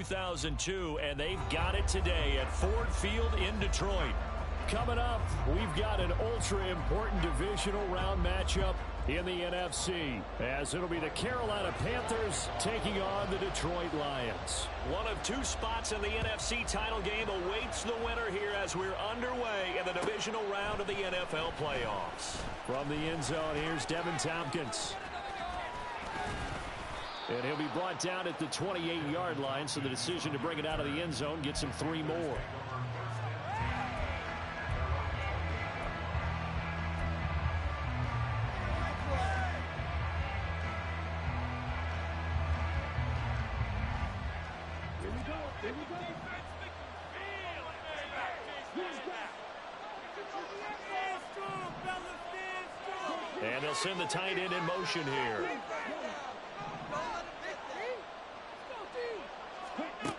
2002, and they've got it today at Ford Field in Detroit. Coming up, we've got an ultra-important divisional round matchup in the NFC, as it'll be the Carolina Panthers taking on the Detroit Lions. One of two spots in the NFC title game awaits the winner here as we're underway in the divisional round of the NFL playoffs. From the end zone, here's Devin Tompkins. And he'll be brought down at the 28-yard line, so the decision to bring it out of the end zone gets him 3 more. And they'll send the tight end in motion here.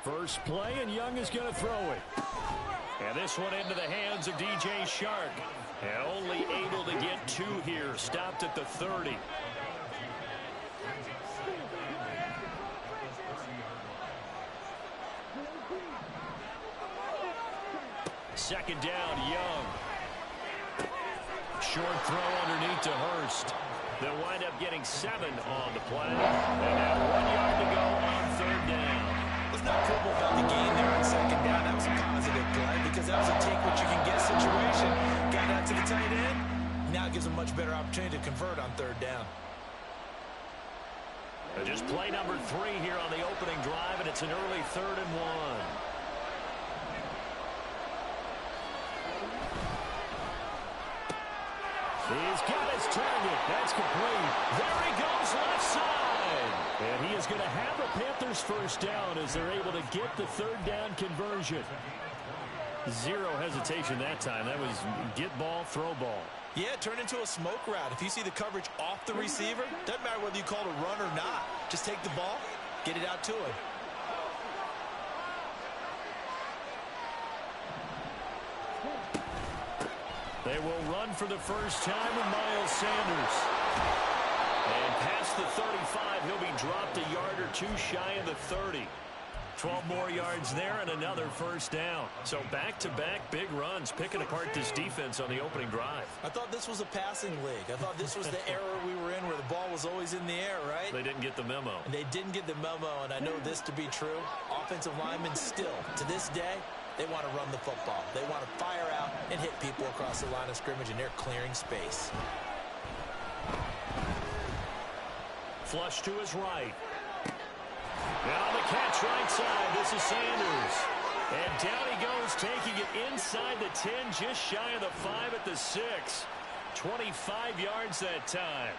First play, and Young is going to throw it. And this one into the hands of DJ Chark. And only able to get 2 here. Stopped at the 30. Second down, Young. Short throw underneath to Hurst. They'll wind up getting 7 on the play. And now 1 yard to go on 3rd down. Let's not quibble about the game there on 2nd down. That was a positive play because that was a take-what-you-can-get situation. Got out to the tight end. Now it gives them a much better opportunity to convert on 3rd down. Just play number 3 here on the opening drive, and it's an early 3rd and 1. He's got his target. That's complete. There he goes left side. And he is going to have a Panthers first down as they're able to get the 3rd down conversion. 0 hesitation that time. That was get ball, throw ball. Yeah, it turned into a smoke route. If you see the coverage off the receiver, doesn't matter whether you call it a run or not. Just take the ball, get it out to him. They will run for the first time with Miles Sanders. And past the 35, he'll be dropped a yard or 2 shy of the 30. 12 more yards there and another first down. So back-to-back big runs, picking apart this defense on the opening drive. I thought this was a passing league. I thought this was the era we were in where the ball was always in the air, right? They didn't get the memo. And they didn't get the memo, and I know this to be true. Offensive linemen still, to this day, they want to run the football. They want to fire out and hit people across the line of scrimmage, and they're clearing space. Flush to his right. Now the catch right side. This is Sanders. And down he goes, taking it inside the 10, just shy of the 5 at the 6. 25 yards that time.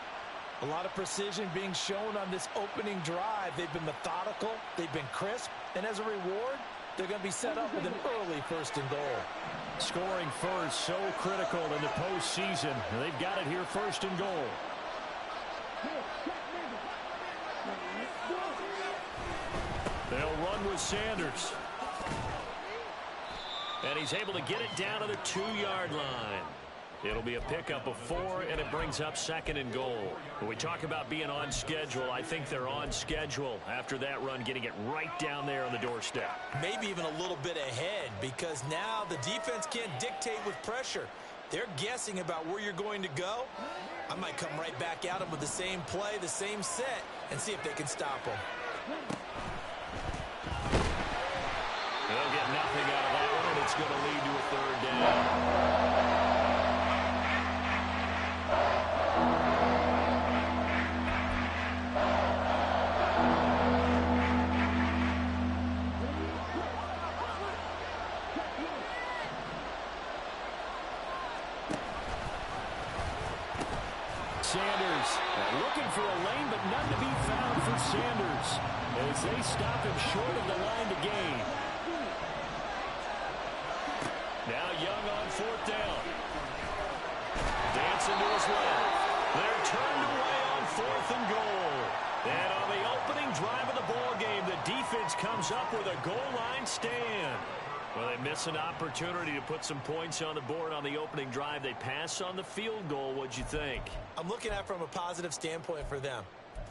A lot of precision being shown on this opening drive. They've been methodical. They've been crisp. And as a reward, they're going to be set up with an early 1st and goal. Scoring first, so critical in the postseason. They've got it here, 1st and goal. They'll run with Sanders. And he's able to get it down to the 2-yard line. It'll be a pickup of 4, and it brings up 2nd and goal. When we talk about being on schedule, I think they're on schedule after that run, getting it right down there on the doorstep. Maybe even a little bit ahead, because now the defense can't dictate with pressure. They're guessing about where you're going to go. I might come right back at them with the same play, the same set, and see if they can stop them. They'll get nothing out of that one, and it's going to lead to a 3rd down. Sanders looking for a lane, but none to be found for Sanders as they stop him short of the line to gain. Now Young on 4th down. Dancing to his left. They're turned away on 4th and goal. And on the opening drive of the ball game, the defense comes up with a goal line stand. Well, they miss an opportunity to put some points on the board on the opening drive. They pass on the field goal. What'd you think? I'm looking at it from a positive standpoint for them.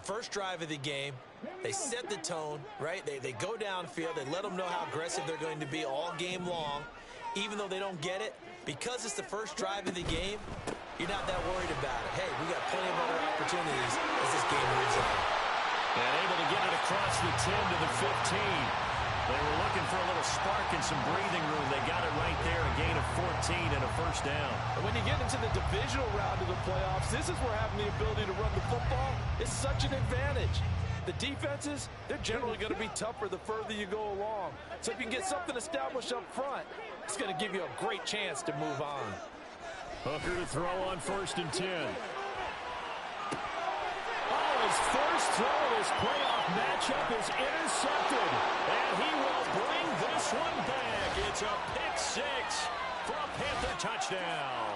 First drive of the game, They set the tone, right? They go downfield. They let them know how aggressive they're going to be all game long. Even though they don't get it, because it's the first drive of the game, you're not that worried about it. Hey, we got plenty of other opportunities as this game moves on. And able to get it across the 10 to the 15. They were looking for a little spark and some breathing room. They got it right there, a gain of 14 and a first down. And when you get into the divisional round of the playoffs, this is where having the ability to run the football is such an advantage. The defenses, they're generally going to be tougher the further you go along. So if you can get something established up front, it's going to give you a great chance to move on. Hooker to throw on 1st and 10. Oh, his first throw of his playoff matchup is intercepted. And he will bring this one back. It's a pick six for a Panther touchdown.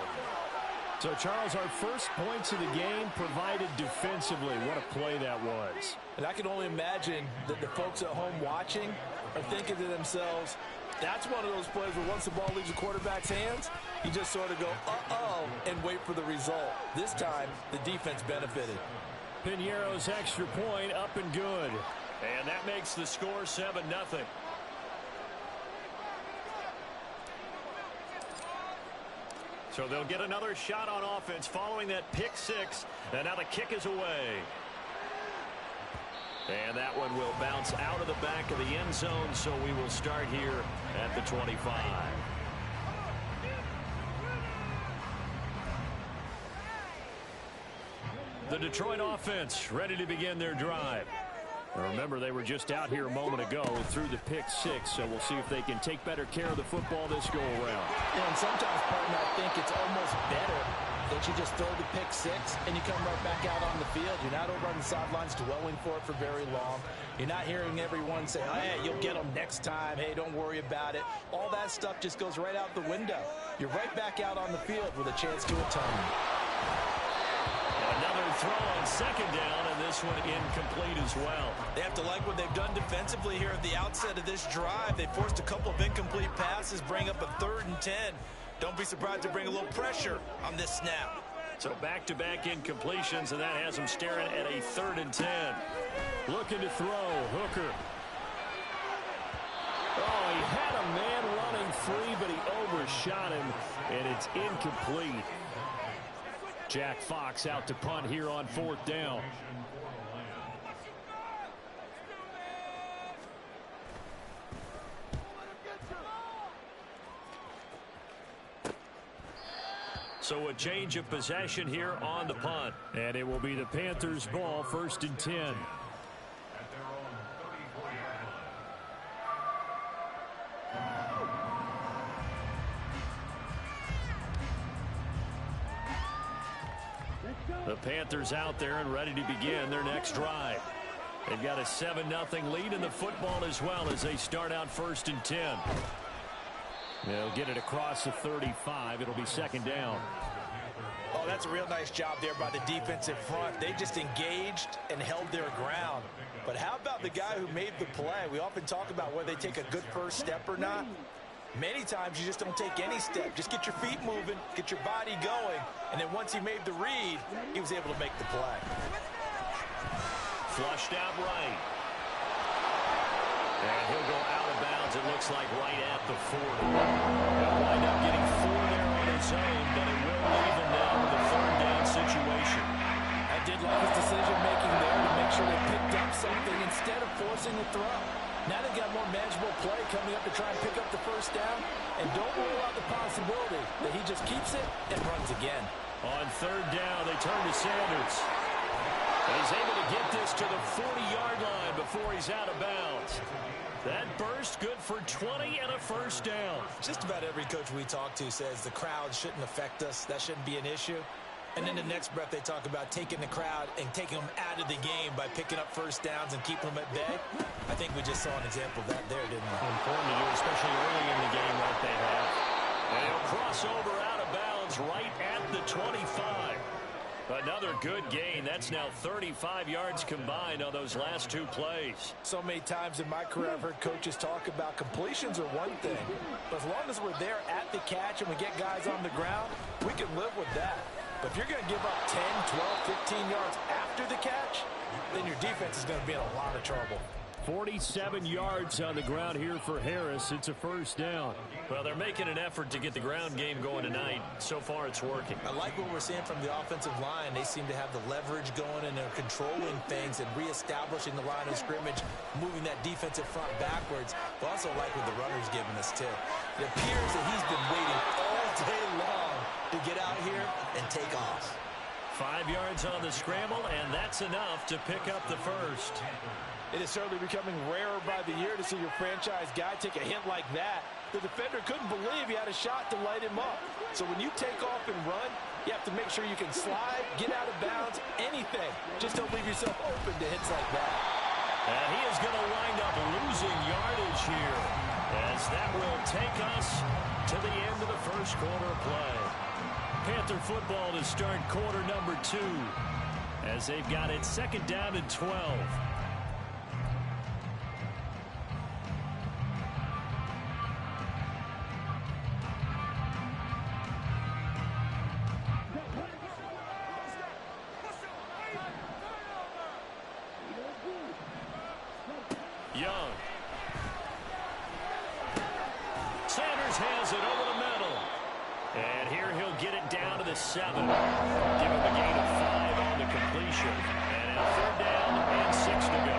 So, Charles, our first points of the game provided defensively. What a play that was. And I can only imagine that the folks at home watching are thinking to themselves, that's one of those plays where once the ball leaves the quarterback's hands, you just sort of go, uh-oh, and wait for the result. This time, the defense benefited. Piñeiro's extra point up and good. And that makes the score 7-0. So they'll get another shot on offense following that pick six. And now the kick is away. And that one will bounce out of the back of the end zone, so we will start here at the 25. The Detroit offense ready to begin their drive. Remember, they were just out here a moment ago through the pick six, so we'll see if they can take better care of the football this go-around. And sometimes, partner, I think it's almost better that you just throw the pick six and you come right back out on the field. You're not over on the sidelines dwelling for it for very long. You're not hearing everyone say, oh, hey, you'll get them next time. Hey, don't worry about it. All that stuff just goes right out the window. You're right back out on the field with a chance to atone. Another throw on 2nd down, and this one incomplete as well. They have to like what they've done defensively here at the outset of this drive. They forced a couple of incomplete passes, bring up a 3rd and 10. Don't be surprised to bring a little pressure on this snap. So back-to-back incompletions, and that has them staring at a 3rd and 10. Looking to throw, Hooker. Oh, he had a man running free, but he overshot him, and it's incomplete. Jack Fox out to punt here on 4th down. So a change of possession here on the punt. And it will be the Panthers' ball, 1st and 10. The Panthers out there and ready to begin their next drive. They've got a 7-0 lead in the football as well as they start out 1st and 10. They'll get it across the 35. It'll be 2nd down. Oh, that's a real nice job there by the defensive front. They just engaged and held their ground. But how about the guy who made the play? We often talk about whether they take a good first step or not. Many times you just don't take any step. Just get your feet moving, get your body going, and then once he made the read, he was able to make the play. Flushed out right. And he'll go out of bounds, it looks like, right at the 40. He'll wind up getting 4 there on his own, but it will leave him now with a 3rd down situation. I did like his decision-making there to make sure they picked up something instead of forcing the throw. Now they've got more manageable play coming up to try and pick up the 1st down. And don't rule out the possibility that he just keeps it and runs again. On 3rd down, they turn to Sanders. And he's able to get this to the 40-yard line before he's out of bounds. That burst good for 20 and a 1st down. Just about every coach we talk to says the crowd shouldn't affect us. That shouldn't be an issue. And in the next breath, they talk about taking the crowd and taking them out of the game by picking up 1st downs and keeping them at bay. I think we just saw an example of that there, didn't we? Important to do, especially early in the game like they have. And he'll cross over out of bounds right at the 25. Another good gain. That's now 35 yards combined on those last 2 plays. So many times in my career, I've heard coaches talk about completions are one thing. But as long as we're there at the catch and we get guys on the ground, we can live with that. But if you're going to give up 10, 12, 15 yards after the catch, then your defense is going to be in a lot of trouble. 47 yards on the ground here for Harris. It's a first down. Well, they're making an effort to get the ground game going tonight. So far, it's working. I like what we're seeing from the offensive line. They seem to have the leverage going, and they're controlling things and reestablishing the line of scrimmage, moving that defensive front backwards. But also like what the runner's giving us, too. It appears that he's been waiting all day long to get out here and take off. 5 yards on the scramble, and that's enough to pick up the first. It is certainly becoming rarer by the year to see your franchise guy take a hit like that. The defender couldn't believe he had a shot to light him up. So when you take off and run, you have to make sure you can slide, get out of bounds, anything. Just don't leave yourself open to hits like that. And he is going to wind up losing yardage here, as that will take us to the end of the first quarter of play. Panther football to start quarter number 2, as they've got it second down and 12. Young. Sanders has it over the middle. And here he'll get it down to the 7. Give him a gain of 5 on the completion. And a third down and 6 to go.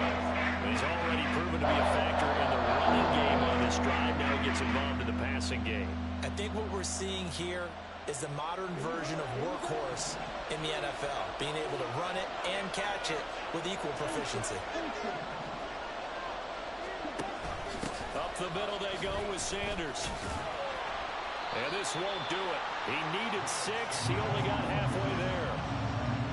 He's already proven to be a factor in the running game on this drive. Now he gets involved in the passing game. I think what we're seeing here is the modern version of workhorse in the NFL. Being able to run it and catch it with equal proficiency. Up the middle they go with Sanders. And this won't do it. He needed 6. He only got halfway there.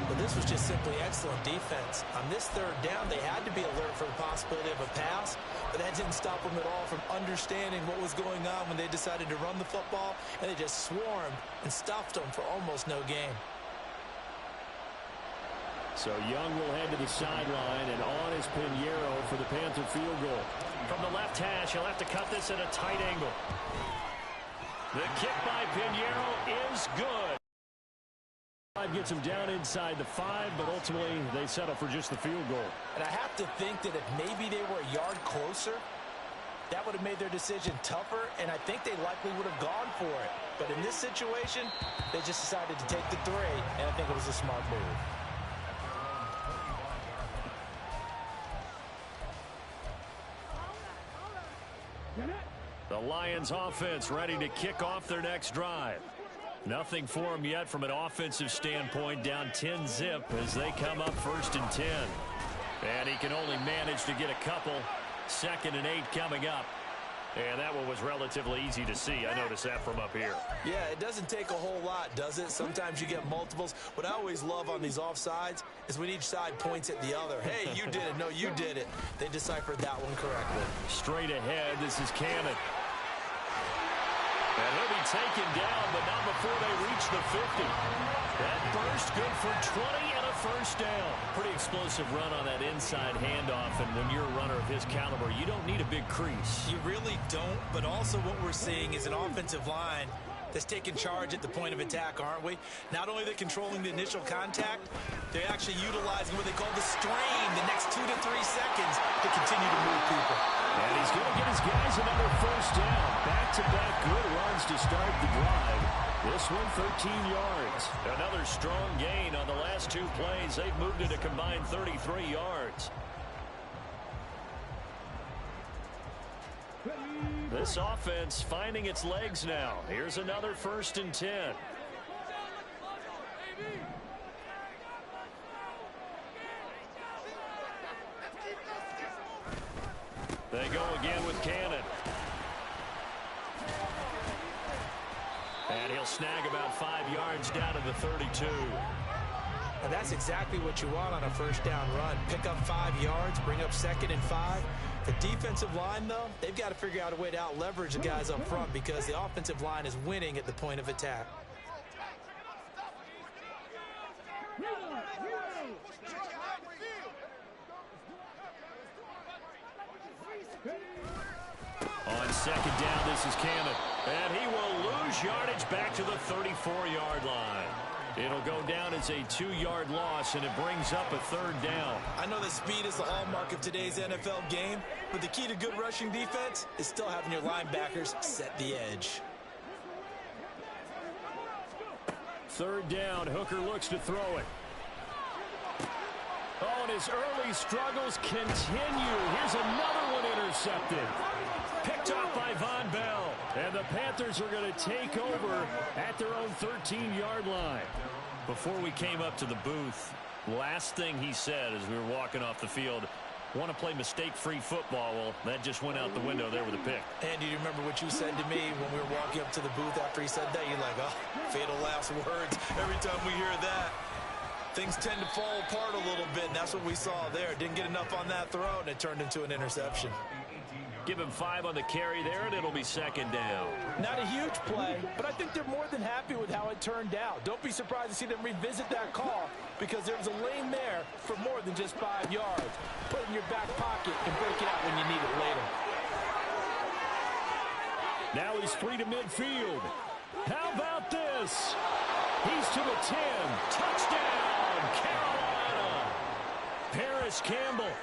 But this was just simply excellent defense. On this third down, they had to be alert for the possibility of a pass, but that didn't stop them at all from understanding what was going on when they decided to run the football, and they just swarmed and stuffed them for almost no gain. So Young will head to the sideline, and on is Pinheiro for the Panther field goal. From the left hash, he'll have to cut this at a tight angle. The kick by Pinheiro is good. Gets him down inside the 5, but ultimately they settle for just the field goal. And I have to think that if maybe they were a yard closer, that would have made their decision tougher, and I think they likely would have gone for it. But in this situation, they just decided to take the 3, and I think it was a smart move. The Lions offense ready to kick off their next drive. Nothing for them yet from an offensive standpoint, down 10-zip as they come up 1st and 10. And he can only manage to get a couple. 2nd and 8 coming up. And that one was relatively easy to see. I noticed that from up here. Yeah, it doesn't take a whole lot, does it? Sometimes you get multiples. What I always love on these offsides is when each side points at the other. Hey, you did it. No, you did it. They deciphered that one correctly. Straight ahead, this is Cannon. And he'll be taken down, but not before they reach the 50. That burst good for 20 and a first down. Pretty explosive run on that inside handoff, and when you're a runner of his caliber, you don't need a big crease. You really don't, but also what we're seeing is an offensive line that's taking charge at the point of attack, aren't we? Not only are they controlling the initial contact, they're actually utilizing what they call the strain the next 2 to 3 seconds to continue to move people. And he's going to get his guys another first down. Back-to-back good runs to start the drive. This one 13 yards. Another strong gain on the last 2 plays. They've moved it a combined 33 yards. This offense finding its legs now. Here's another 1st and 10. They go again with Cannon. And he'll snag about 5 yards down to the 32. And that's exactly what you want on a first down run. Pick up 5 yards, bring up 2nd and 5. The defensive line, though, they've got to figure out a way to out-leverage the guys up front because the offensive line is winning at the point of attack. On 2nd down, this is Cannon. And he will lose yardage back to the 34-yard line. It'll go down as a 2-yard loss, and it brings up a 3rd down. I know that speed is the hallmark of today's NFL game, but the key to good rushing defense is still having your linebackers set the edge. 3rd down. Hooker looks to throw it. Oh, and his early struggles continue. Here's another one intercepted. Picked off by Von Bell. And the Panthers are going to take over at their own 13-yard line. Before we came up to the booth, last thing he said as we were walking off the field, want to play mistake-free football. Well, that just went out the window there with a pick. And do you remember what you said to me when we were walking up to the booth after he said that? You're like, oh, fatal last words. Every time we hear that, things tend to fall apart a little bit, and that's what we saw there. Didn't get enough on that throw, and it turned into an interception. Give him 5 on the carry there, and it'll be 2nd down. Not a huge play, but I think they're more than happy with how it turned out. Don't be surprised to see them revisit that call because there was a lane there for more than just 5 yards. Put it in your back pocket and break it out when you need it later. Now he's free to midfield. How about this? He's to the 10. Touchdown, Carolina. Paris Campbell,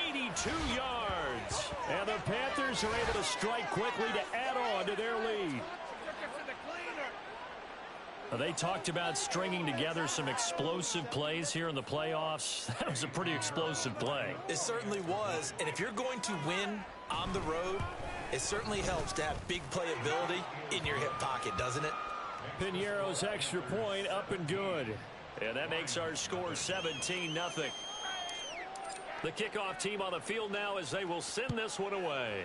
82 yards. And the Panthers are able to strike quickly to add on to their lead. They talked about stringing together some explosive plays here in the playoffs. That was a pretty explosive play. It certainly was. And if you're going to win on the road, it certainly helps to have big playability in your hip pocket, doesn't it? Piñeiro's extra point up and good. And that makes our score 17-0. The kickoff team on the field now as they will send this one away.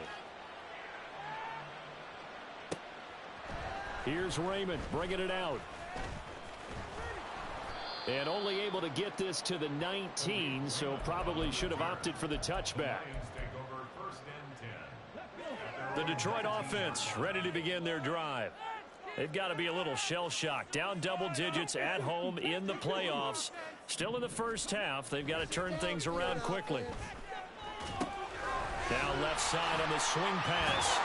Here's Raymond bringing it out. And only able to get this to the 19, so probably should have opted for the touchback. The Detroit offense ready to begin their drive. They've got to be a little shell-shocked. Down double digits at home in the playoffs. Still in the first half. They've got to turn things around quickly. Now left side on the swing pass.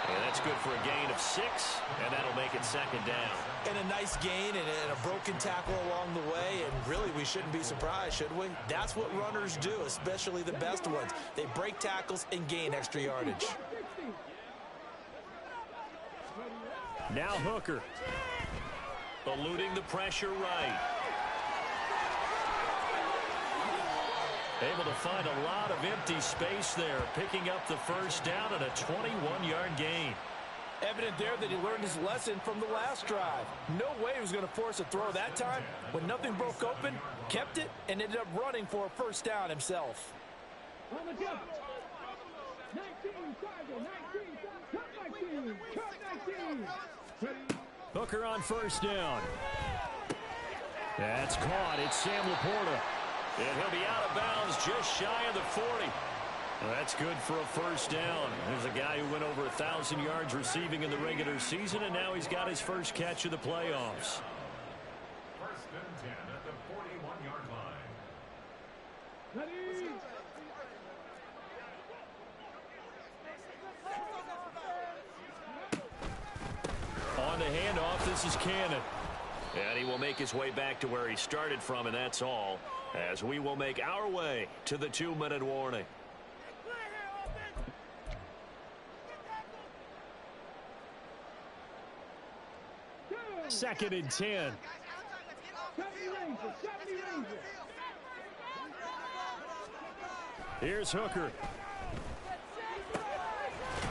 And that's good for a gain of 6, and that'll make it 2nd down. And a nice gain and a broken tackle along the way, and really we shouldn't be surprised, should we? That's what runners do, especially the best ones. They break tackles and gain extra yardage. Now Hooker. Eluding the pressure right. Able to find a lot of empty space there, picking up the 1st down and a 21-yard gain. Evident there that he learned his lesson from the last drive. No way he was going to force a throw that time. When nothing broke open, kept it, and ended up running for a 1st down himself. Hooker on 1st down. That's caught. It's Sam Laporta. And he'll be out of bounds just shy of the 40. Well, that's good for a 1st down. There's a guy who went over 1,000 yards receiving in the regular season, and now he's got his first catch of the playoffs. 1st and 10 at the 41-yard line. On the handoff, this is Cannon. And he will make his way back to where he started from, and that's all, as we will make our way to the 2-minute warning. Second and 10. Here's Hooker.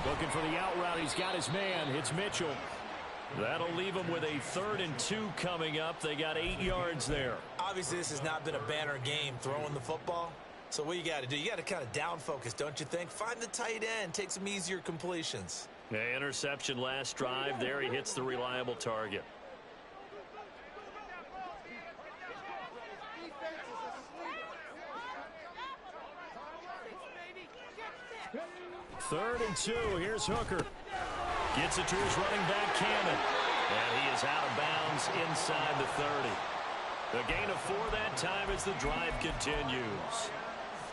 Looking for the out route. He's got his man. It's Mitchell. That'll leave him with a 3rd and 2 coming up. They got 8 yards there. Obviously, this has not been a banner game throwing the football. So what you got to do, you got to kind of down focus, don't you think? Find the tight end, take some easier completions. Yeah, interception last drive. There he hits the reliable target. Third and 2. Here's Hooker. Gets it to his running back, Cannon. And he is out of bounds inside the 30. The gain of 4 that time as the drive continues.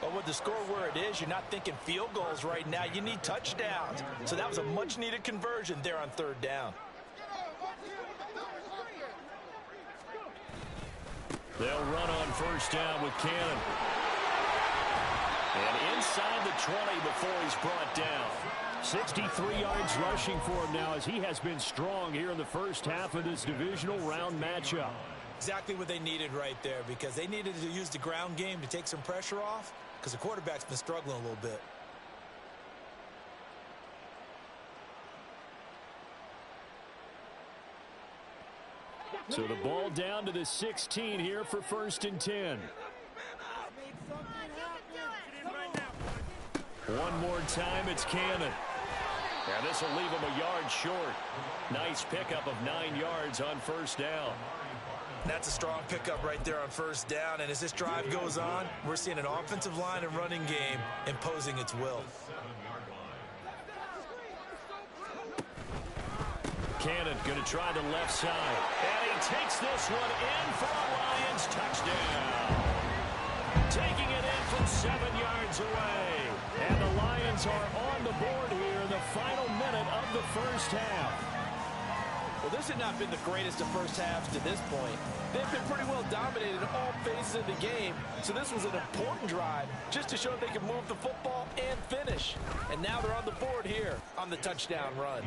Well, with the score where it is, you're not thinking field goals right now. You need touchdowns. So that was a much-needed conversion there on 3rd down. They'll run on first down with Cannon. And inside the 20 before he's brought down. 63 yards rushing for him now as he has been strong here in the first half of this divisional round matchup. Exactly what they needed right there, because they needed to use the ground game to take some pressure off, because the quarterback's been struggling a little bit. So the ball down to the 16 here for 1st and 10. One more time, it's Cannon. And this will leave him a yard short. Nice pickup of 9 yards on first down. That's a strong pickup right there on first down. And as this drive goes on, we're seeing an offensive line and running game imposing its will. Cannon going to try the left side. And he takes this one in for a Lions touchdown. Taking it in from 7 yards away. And the Lions are on the board here in the final minute of the first half. Well, this had not been the greatest of first halves to this point. They've been pretty well dominated in all phases of the game, so this was an important drive just to show they can move the football and finish. And now they're on the board here on the touchdown run.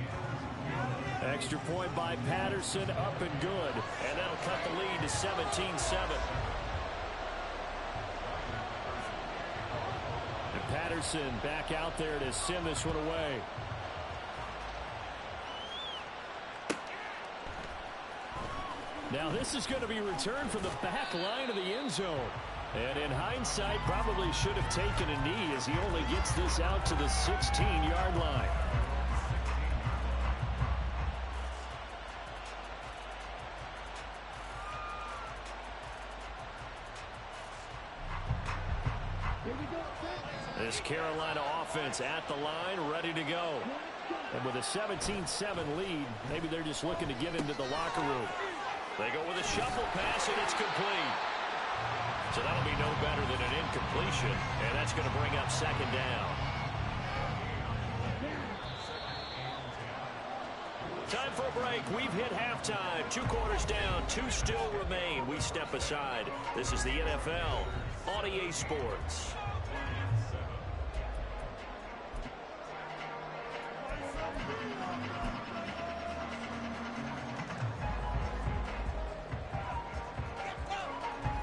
Extra point by Patterson, up and good. And that'll cut the lead to 17-7. And Patterson back out there to send this one away. Now this is going to be returned from the back line of the end zone. And in hindsight, probably should have taken a knee as he only gets this out to the 16-yard line. This Carolina offense at the line, ready to go. And with a 17-7 lead, maybe they're just looking to get into the locker room. They go with a shuffle pass, and it's complete. So that'll be no better than an incompletion, and that's going to bring up second down. Time for a break. We've hit halftime. 2 quarters down, 2 still remain. We step aside. This is the NFL on EA Sports.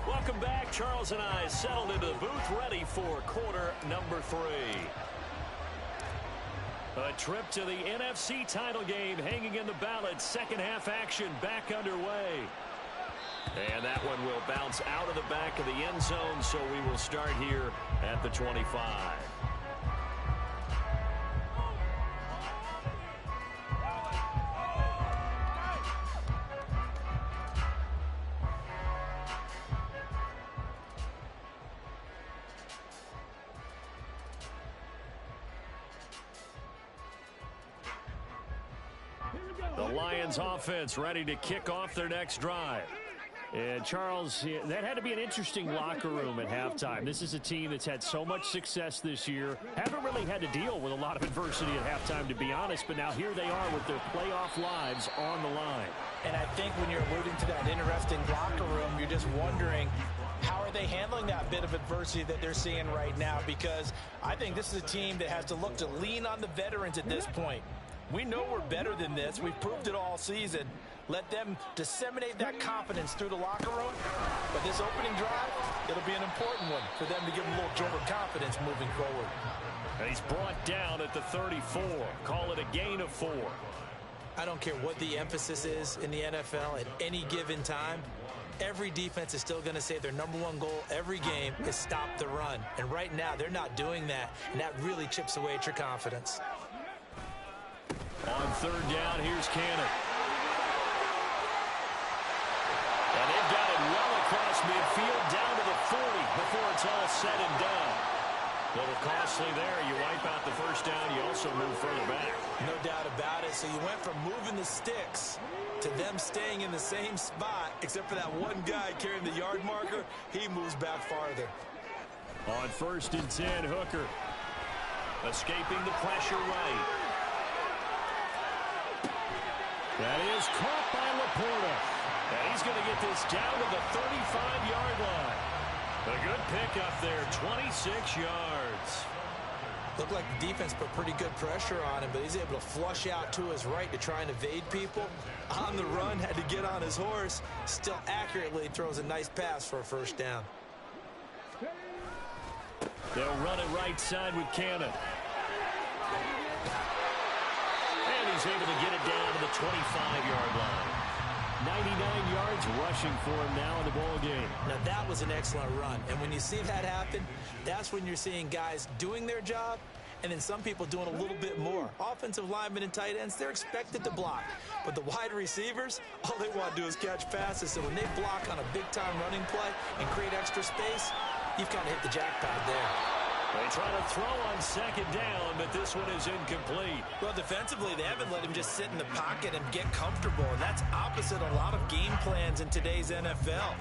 Welcome back. Charles and I settled into the booth, ready for quarter number 3. A trip to the NFC title game hanging in the balance. Second half action back underway. And that one will bounce out of the back of the end zone, so we will start here at the 25. The Lions offense ready to kick off their next drive. And Charles, that had to be an interesting locker room at halftime. This is a team that's had so much success this year. Haven't really had to deal with a lot of adversity at halftime, to be honest. But now here they are with their playoff lives on the line. And I think when you're alluding to that interesting locker room, you're just wondering, how are they handling that bit of adversity that they're seeing right now? Because I think this is a team that has to look to lean on the veterans at this point. We know we're better than this. We've proved it all season. Let them disseminate that confidence through the locker room. But this opening drive, it'll be an important one for them to give them a little jolt of confidence moving forward. And he's brought down at the 34. Call it a gain of 4. I don't care what the emphasis is in the NFL at any given time. Every defense is still going to say their #1 goal every game is stop the run. And right now, they're not doing that. And that really chips away at your confidence. On third down, here's Cannon. And they've got it well across midfield, down to the 40 before it's all said and done. A little costly there. You wipe out the first down, you also move further back. No doubt about it. So you went from moving the sticks to them staying in the same spot, except for that one guy carrying the yard marker. He moves back farther. On 1st and 10, Hooker escaping the pressure right. That is caught by Laporta. And he's going to get this down to the 35-yard line. A good pickup there, 26 yards. Looked like the defense put pretty good pressure on him, but he's able to flush out to his right to try and evade people. On the run, had to get on his horse. Still accurately throws a nice pass for a first down. They'll run it right side with Cannon. And he's able to get it down to the 25-yard line. 99 yards rushing for him now in the ball game. Now that was an excellent run, and when you see that happen, that's when you're seeing guys doing their job and then some people doing a little bit more. Offensive linemen and tight ends, they're expected to block, but the wide receivers, all they want to do is catch passes. So when they block on a big-time running play and create extra space, you've kind of hit the jackpot there. They try to throw on second down, but this one is incomplete. Well, defensively, they haven't let him just sit in the pocket and get comfortable, and that's opposite a lot of game plans in today's NFL.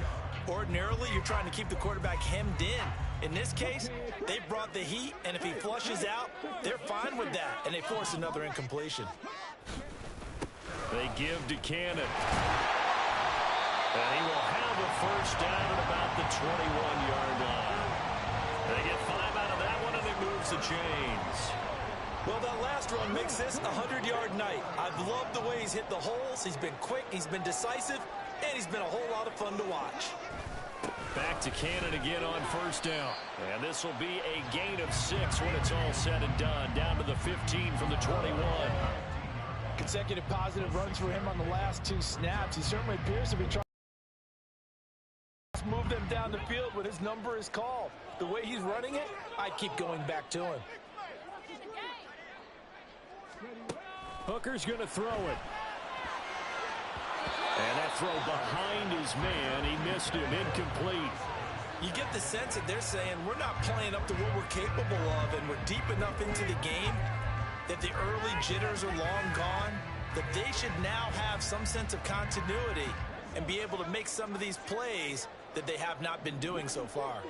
Ordinarily, you're trying to keep the quarterback hemmed in. In this case, they brought the heat, and if he flushes out, they're fine with that, and they force another incompletion. They give to Cannon. And he will have a first down at about the 21-yard line. They get 5 out of that one, and it moves the chains. Well, that last run makes this a 100-yard night. I've loved the way he's hit the holes. He's been quick, he's been decisive, and he's been a whole lot of fun to watch. Back to Cannon again on first down. And this will be a gain of 6 when it's all said and done. Down to the 15 from the 21. Consecutive positive runs for him on the last 2 snaps. He certainly appears to be trying to move them down the field when his number is called. The way he's running it, I'd keep going back to him. Hooker's going to throw it. And that throw behind his man. He missed him. Incomplete. You get the sense that they're saying we're not playing up to what we're capable of, and we're deep enough into the game that the early jitters are long gone, that they should now have some sense of continuity and be able to make some of these plays that they have not been doing so far.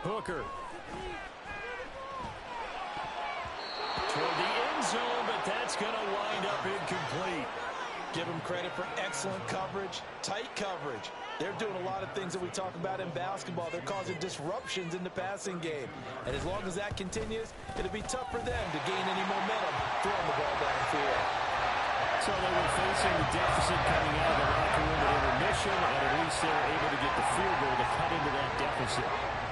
Hooker. Toward the end zone, but that's going to wind up incomplete. Give them credit for excellent coverage, tight coverage. They're doing a lot of things that we talk about in basketball. They're causing disruptions in the passing game. And as long as that continues, it'll be tough for them to gain any momentum throwing the ball downfield. So they were facing the deficit coming out of the locker room at intermission, and at least they're able to get the field goal to cut into that deficit.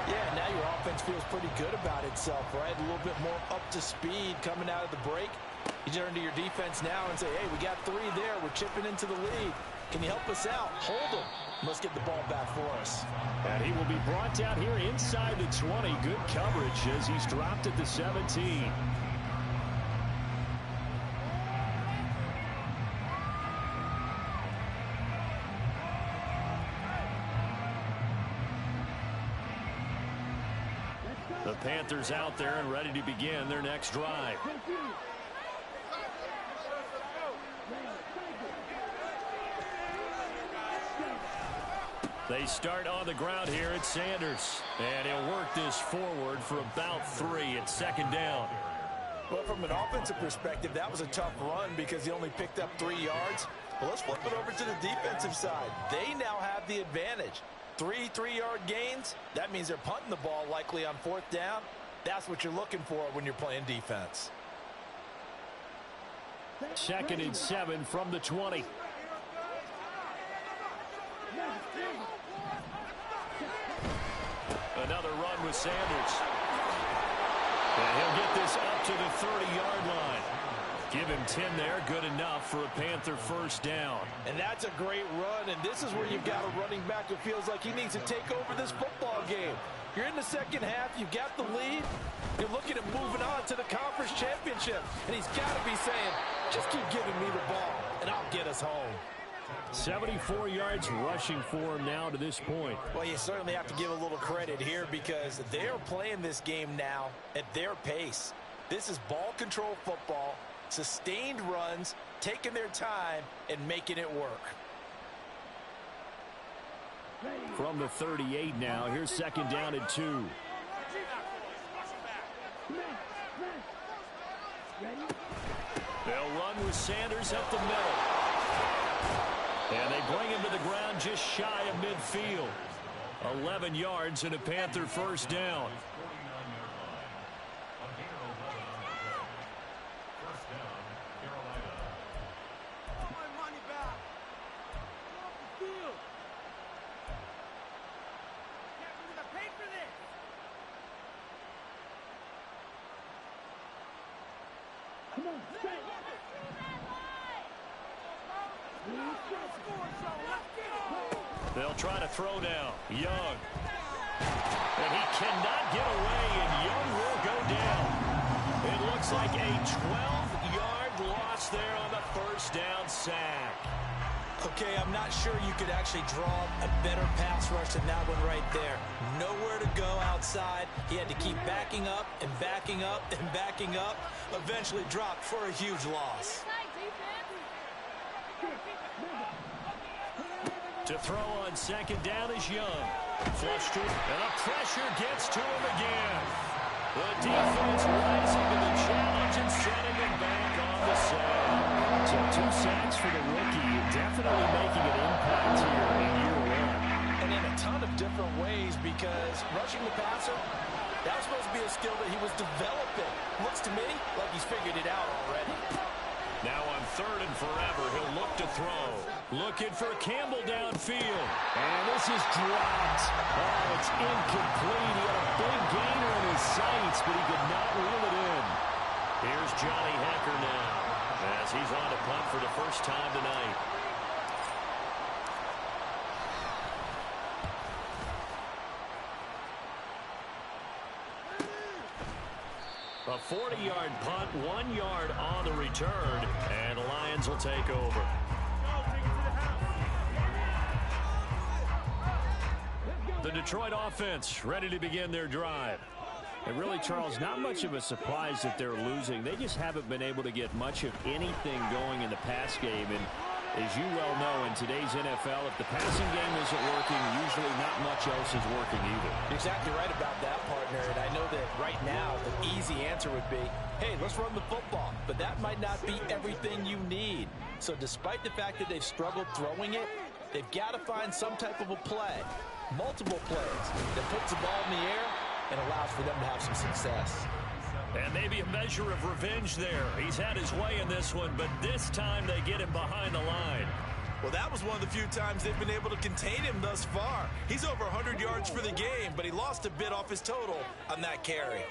Yeah, now your offense feels pretty good about itself, right? A little bit more up to speed coming out of the break. You turn to your defense now and say, hey, we got 3 there. We're chipping into the lead. Can you help us out? Hold them. Let's get the ball back for us. And he will be brought down here inside the 20. Good coverage as he's dropped at the 17. The Panthers out there and ready to begin their next drive. They start on the ground here at Sanders. And he'll work this forward for about 3 at second down. Well, from an offensive perspective, that was a tough run because he only picked up 3 yards. Well, let's flip it over to the defensive side. They now have the advantage. 3 3-yard gains, that means they're punting the ball likely on 4th down. That's what you're looking for when you're playing defense. 2nd and 7 from the 20. Another run with Sanders. And he'll get this up to the 30-yard line. Give him 10 there, good enough for a Panther first down. And that's a great run, and this is where you've got a running back who feels like he needs to take over this football game. You're in the second half, you've got the lead, you're looking at moving on to the conference championship, and he's got to be saying, just keep giving me the ball, and I'll get us home. 74 yards rushing for him now to this point. Well, you certainly have to give a little credit here because they're playing this game now at their pace. This is ball control football. Sustained runs, taking their time, and making it work. From the 38 now, here's 2nd down and 2. They'll run with Sanders up the middle. And they bring him to the ground just shy of midfield. 11 yards and a Panther first down. They'll try to throw now. Young. And he cannot get away, and Young will go down. It looks like a 12-yard loss there on the first down sack. Okay, I'm not sure you could actually draw a better pass rush than that one right there. Nowhere to go outside. He had to keep backing up and backing up and backing up. Eventually dropped for a huge loss. To throw on second down is Young. Flushed it, and the pressure gets to him again. The defense rising to the challenge and setting him back on the sack. So 2 sacks for the rookie, definitely making an impact here in year one. And in a ton of different ways, because rushing the passer, that was supposed to be a skill that he was developing. Looks to me like he's figured it out already. Now on third and forever, he'll look to throw. Looking for Campbell downfield. And this is dropped. Oh, it's incomplete. He had a big gainer in his sights, but he could not reel it in. Here's Johnny Hekker now, as he's on to punt for the first time tonight. A 40-yard punt, 1 yard on the return, and the Lions will take over. The Detroit offense ready to begin their drive. And really, Charles, not much of a surprise that they're losing. They just haven't been able to get much of anything going in the pass game. And as you well know, in today's NFL, if the passing game isn't working, usually not much else is working either. You're exactly right about that, partner. And I know that right now the easy answer would be, hey, let's run the football. But that might not be everything you need. So despite the fact that they've struggled throwing it, they've got to find some type of a play, multiple plays, that puts the ball in the air and allows for them to have some success. And maybe a measure of revenge there. He's had his way in this one, but this time they get him behind the line. Well, that was one of the few times they've been able to contain him thus far. He's over 100 yards for the game, but he lost a bit off his total on that carry.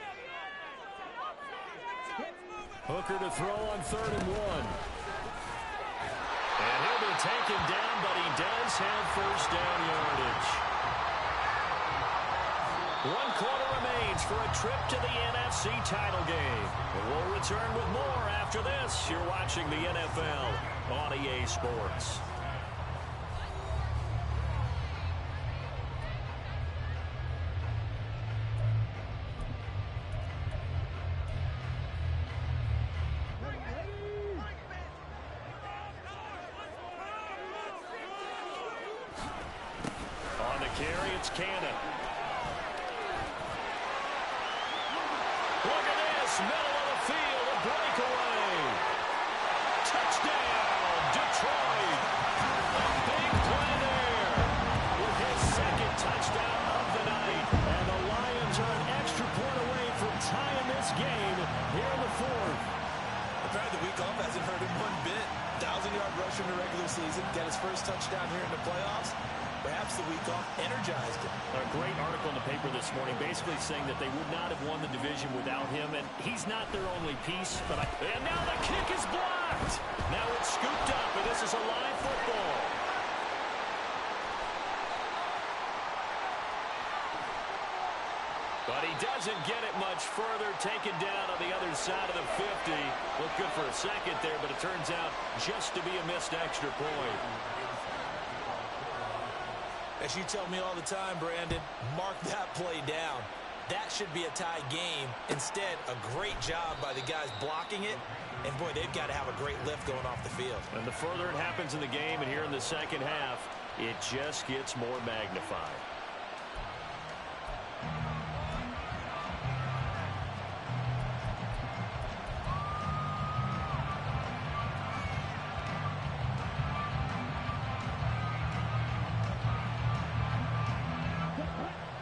Hooker to throw on 3rd and 1. And he'll be taken down, but he does have first down yardage. 1 quarter remains for a trip to the NFC title game. We'll return with more after this. You're watching the NFL on EA Sports. On the carry, it's Cannon. Look at this, middle of the field, a breakaway. Touchdown, Detroit. A big play there with his 2nd touchdown of the night. And the Lions are an extra point away from tying this game here in the 4th. Apparently the week off hasn't hurt him one bit. 1,000-yard rusher in the regular season, got his first touchdown here in the playoffs. Perhaps the week off energized him. A great article in the paper this morning basically saying that they would not have won the division without him, and he's not their only piece. And now the kick is blocked. Now it's scooped up, and this is a live football. But he doesn't get it much further, taken down on the other side of the 50. Looked good for a second there, but it turns out just to be a missed extra point. As you tell me all the time, Brandon, mark that play down. That should be a tie game. Instead, a great job by the guys blocking it. And, boy, they've got to have a great lift going off the field. And the further it happens in the game and here in the second half, it just gets more magnified.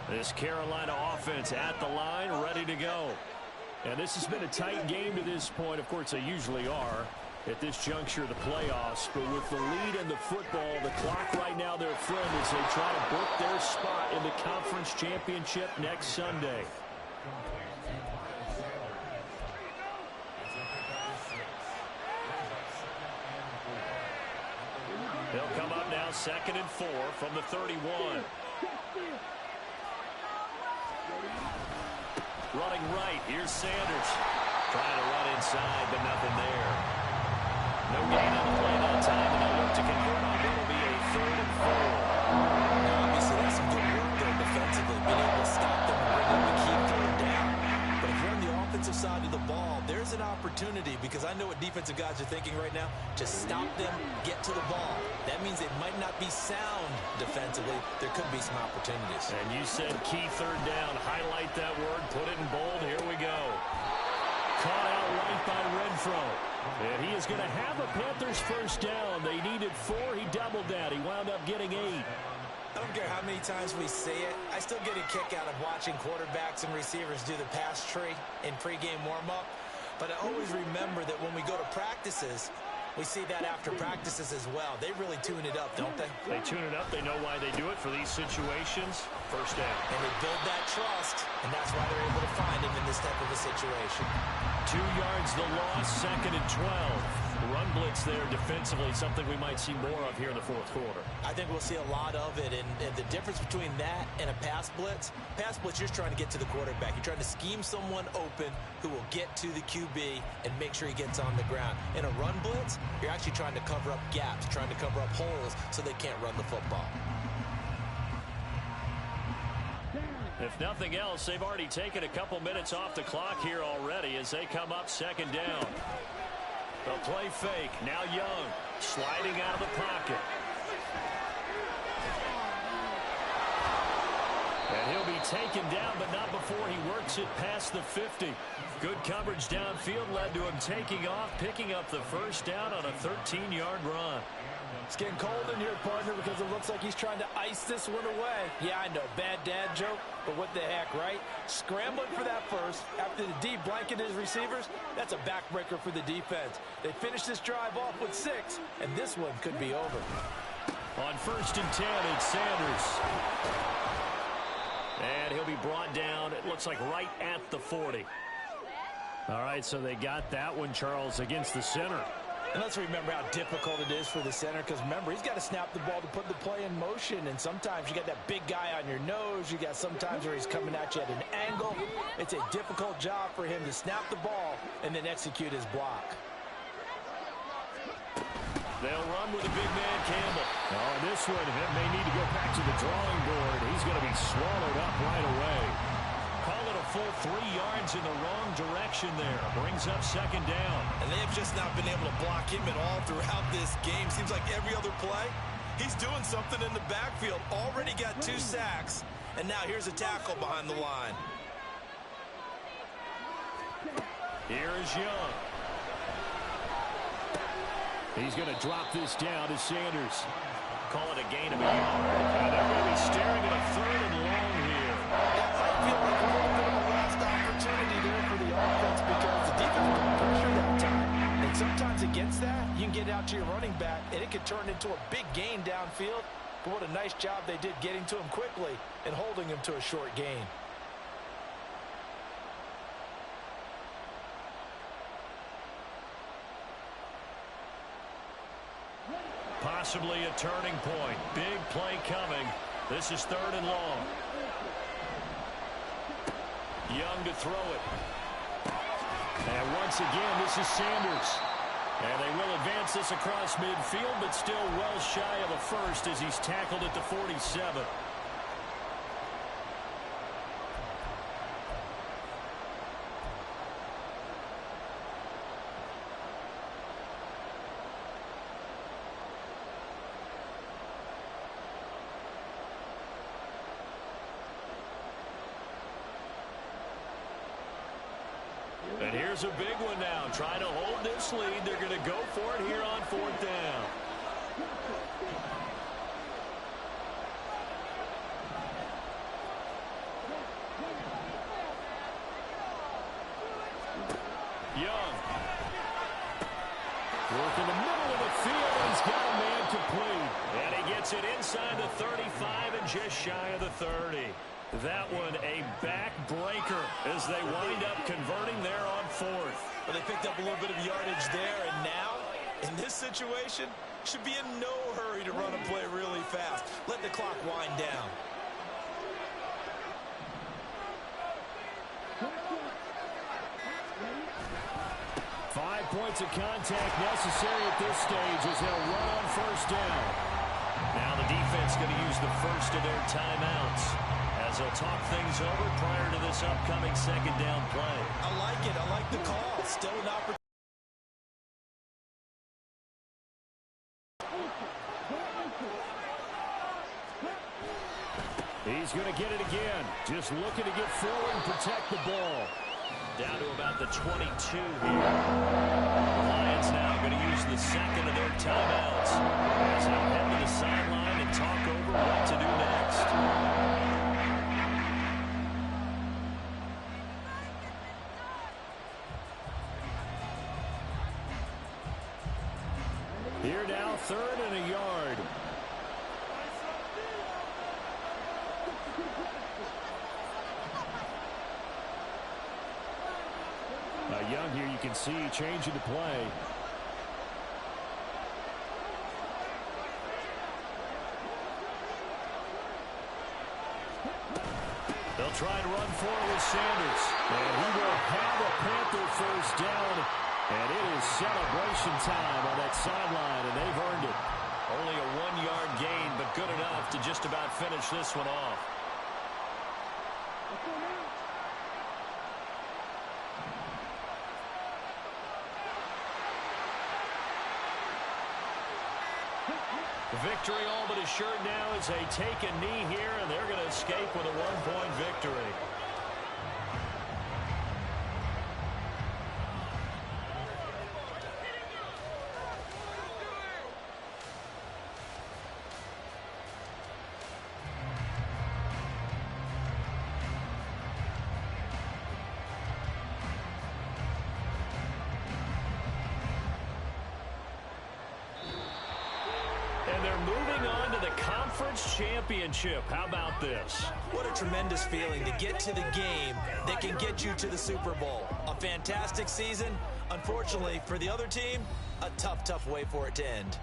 This Carolina offense at the line, ready to go. And this has been a tight game to this point. Of course, they usually are at this juncture of the playoffs. But with the lead in the football, the clock right now their friend as they try to book their spot in the conference championship next Sunday. They'll come up now 2nd and 4 from the 31. Running right, here's Sanders. Trying to run inside, but nothing there. No gain on the play that time, and they'll look to convert on what will be a 3rd and 4. Now, obviously, that's some good work there defensively, being able to stop them and bring them the key 3rd down. But if you're on the offensive side of the ball, there's an opportunity, because I know what defensive guys are thinking right now. Just stop them, get to the ball. That means they might not be sound defensively. There could be some opportunities. And you said key 3rd down. Highlight that word. Put it in bold. Here we go. Caught out right by Renfro. And he is going to have a Panthers 1st down. They needed 4. He doubled that. He wound up getting 8. I don't care how many times we say it. I still get a kick out of watching quarterbacks and receivers do the pass tree in pregame warm-up. But I always remember that when we go to practices, we see that after practices as well. They really tune it up, don't they? They tune it up. They know why they do it for these situations. 1st down. And they build that trust, and that's why they're able to find him in this type of a situation. 2 yards the loss, 2nd and 12. Run blitz there defensively, something we might see more of here in the 4th quarter. I think we'll see a lot of it, and the difference between that and a pass blitz, you're just trying to get to the quarterback. You're trying to scheme someone open who will get to the QB and make sure he gets on the ground. In a run blitz, you're actually trying to cover up gaps, trying to cover up holes so they can't run the football. If nothing else, they've already taken a couple minutes off the clock here already as they come up 2nd down. They'll play fake. Now Young sliding out of the pocket. And he'll be taken down, but not before he works it past the 50. Good coverage downfield led to him taking off, picking up the 1st down on a 13-yard run. It's getting cold in here, partner, because it looks like he's trying to ice this one away. Yeah, I know, bad dad joke, but what the heck, right? Scrambling for that 1st after the D blanketed his receivers, that's a backbreaker for the defense. They finished this drive off with 6, and this one could be over. On 1st and 10, it's Sanders. And he'll be brought down, it looks like right at the 40. All right, so they got that one, Charles, against the center. And let's remember how difficult it is for the center, because remember, he's got to snap the ball to put the play in motion, and sometimes you got that big guy on your nose. You got sometimes where he's coming at you at an angle. It's a difficult job for him to snap the ball and then execute his block. They'll run with a big man, Campbell. Oh, this one may need to go back to the drawing board. He's going to be swallowed up right away. Call it a full 3 yards in the wrong direction there. Brings up 2nd down. And they have just not been able to block him at all throughout this game. Seems like every other play, he's doing something in the backfield. Already got 2 sacks, and now here's a tackle behind the line. Here is Young. He's going to drop this down to Sanders. Call it a gain of a yard. And they're going to be staring at a 3rd and long here. That might feel like a little bit of a last opportunity there for the offense, because the defense put pressure that time. And sometimes against that, you can get out to your running back, and it could turn into a big gain downfield. But what a nice job they did getting to him quickly and holding him to a short gain. Possibly a turning point. Big play coming. This is 3rd and long. Young to throw it. And once again, this is Sanders. And they will advance this across midfield, but still well shy of a 1st as he's tackled at the 47. And here's a big one now. Trying to hold this lead. They're going to go for it here on 4th down. it inside the 35 and just shy of the 30. That one a backbreaker as they wind up converting there on fourth. Well, they picked up a little bit of yardage there, and now, in this situation, should be in no hurry to run a play really fast. Let the clock wind down. Points of contact necessary at this stage as they'll run on first down. Now the defense going to use the first of their timeouts as they'll talk things over prior to this upcoming second down play. I like it. I like the call. Still an opportunity. He's going to get it again. Just looking to get forward and protect the ball. Down to about the 22 here. The Lions now going to use the second of their timeouts as they'll head to the sideline and talk over what to do next. Here now, 3rd and a yard. Young here, you can see changing the play. They'll try to run for it with Sanders. And he will have a Panther first down. And it is celebration time on that sideline, and they've earned it. Only a 1-yard gain, but good enough to just about finish this one off. Victory all but assured now as they take a knee here, and they're going to escape with a 1-point victory. And they're moving on to the conference championship. How about this? What a tremendous feeling to get to the game that can get you to the Super Bowl. A fantastic season. Unfortunately, for the other team, a tough, tough way for it to end.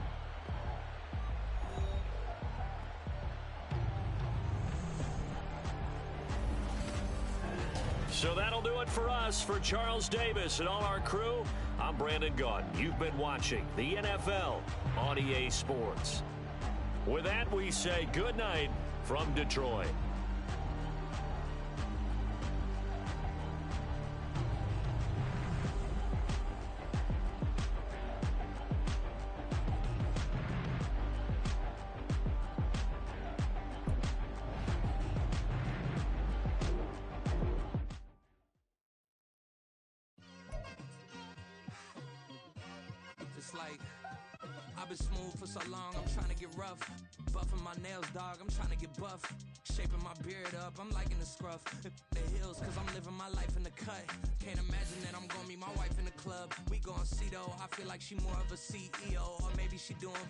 So that'll do it for us. For Charles Davis and all our crew, I'm Brandon Gaudin. You've been watching the NFL on EA Sports. With that, we say good night from Detroit. Like, I've been smooth for so long, I'm trying to get rough. Buffing my nails, dog, I'm trying to get buff. Shaping my beard up, I'm liking the scruff. The heels, cause I'm living my life in the cut. Can't imagine that I'm gonna meet my wife in the club. We gon' see though, I feel like she more of a CEO, or maybe she doing